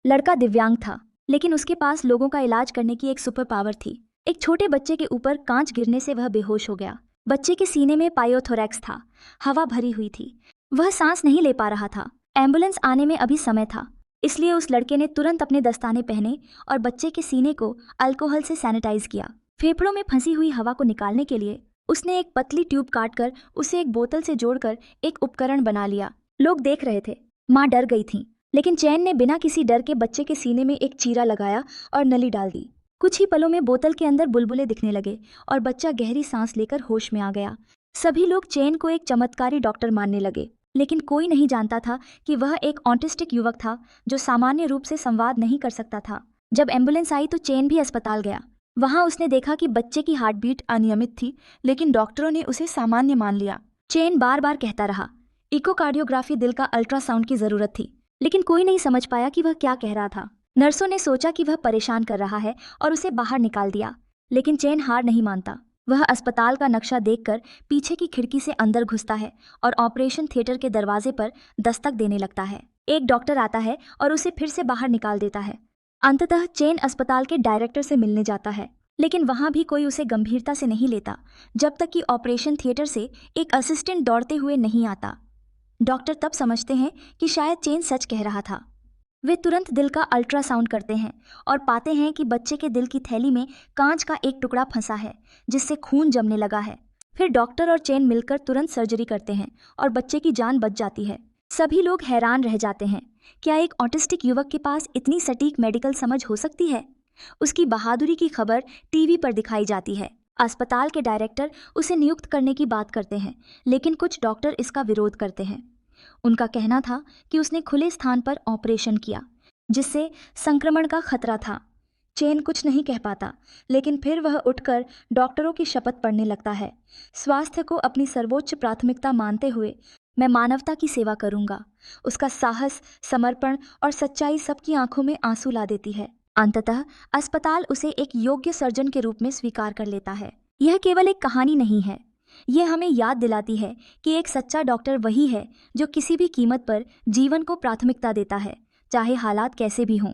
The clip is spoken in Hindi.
लड़का दिव्यांग था, लेकिन उसके पास लोगों का इलाज करने की एक सुपर पावर थी। एक छोटे बच्चे के ऊपर कांच गिरने से वह बेहोश हो गया। बच्चे के सीने में पायोथोरैक्स था, हवा भरी हुई थी, वह सांस नहीं ले पा रहा था। एम्बुलेंस आने में अभी समय था, इसलिए उस लड़के ने तुरंत अपने दस्ताने पहने और बच्चे के सीने को अल्कोहल से सैनिटाइज किया। फेफड़ों में फंसी हुई हवा को निकालने के लिए उसने एक पतली ट्यूब काटकर उसे एक बोतल से जोड़कर एक उपकरण बना लिया। लोग देख रहे थे, माँ डर गई थी, लेकिन चैन ने बिना किसी डर के बच्चे के सीने में एक चीरा लगाया और नली डाल दी। कुछ ही पलों में बोतल के अंदर बुलबुले दिखने लगे और बच्चा गहरी सांस लेकर होश में आ गया। सभी लोग चैन को एक चमत्कारी डॉक्टर मानने लगे, लेकिन कोई नहीं जानता था कि वह एक ऑटिस्टिक युवक था जो सामान्य रूप से संवाद नहीं कर सकता था। जब एम्बुलेंस आई तो चैन भी अस्पताल गया। वहां उसने देखा कि बच्चे की हार्ट बीट अनियमित थी, लेकिन डॉक्टरों ने उसे सामान्य मान लिया। चैन बार बार कहता रहा, इकोकार्डियोग्राफी, दिल का अल्ट्रासाउंड की जरूरत थी, लेकिन कोई नहीं समझ पाया कि वह क्या कह रहा था। नर्सों ने सोचा कि वह परेशान कर रहा है और उसे बाहर निकाल दिया, लेकिन चैन हार नहीं मानता। वह अस्पताल का नक्शा देखकर पीछे की खिड़की से अंदर घुसता है और ऑपरेशन थिएटर के दरवाजे पर दस्तक देने लगता है। एक डॉक्टर आता है और उसे फिर से बाहर निकाल देता है। अंततः चैन अस्पताल के डायरेक्टर से मिलने जाता है, लेकिन वहां भी कोई उसे गंभीरता से नहीं लेता जब तक कि ऑपरेशन थिएटर से एक असिस्टेंट दौड़ते हुए नहीं आता। डॉक्टर तब समझते हैं कि शायद चैन सच कह रहा था। वे तुरंत दिल का अल्ट्रासाउंड करते हैं और पाते हैं कि बच्चे के दिल की थैली में कांच का एक टुकड़ा फंसा है, जिससे खून जमने लगा है। फिर डॉक्टर और चैन मिलकर तुरंत सर्जरी करते हैं और बच्चे की जान बच जाती है। सभी लोग हैरान रह जाते हैं, क्या एक ऑटिस्टिक युवक के पास इतनी सटीक मेडिकल समझ हो सकती है। उसकी बहादुरी की खबर टीवी पर दिखाई जाती है। अस्पताल के डायरेक्टर उसे नियुक्त करने की बात करते हैं, लेकिन कुछ डॉक्टर इसका विरोध करते हैं। उनका कहना था कि उसने खुले स्थान पर ऑपरेशन किया, जिससे संक्रमण का खतरा था। चैन कुछ नहीं कह पाता, लेकिन फिर वह उठकर डॉक्टरों की शपथ पढ़ने लगता है। स्वास्थ्य को अपनी सर्वोच्च प्राथमिकता मानते हुए मैं मानवता की सेवा करूंगा। उसका साहस, समर्पण और सच्चाई सबकी आंखों में आंसू ला देती है। अंततः अस्पताल उसे एक योग्य सर्जन के रूप में स्वीकार कर लेता है। यह केवल एक कहानी नहीं है, यह हमें याद दिलाती है कि एक सच्चा डॉक्टर वही है जो किसी भी कीमत पर जीवन को प्राथमिकता देता है, चाहे हालात कैसे भी हों।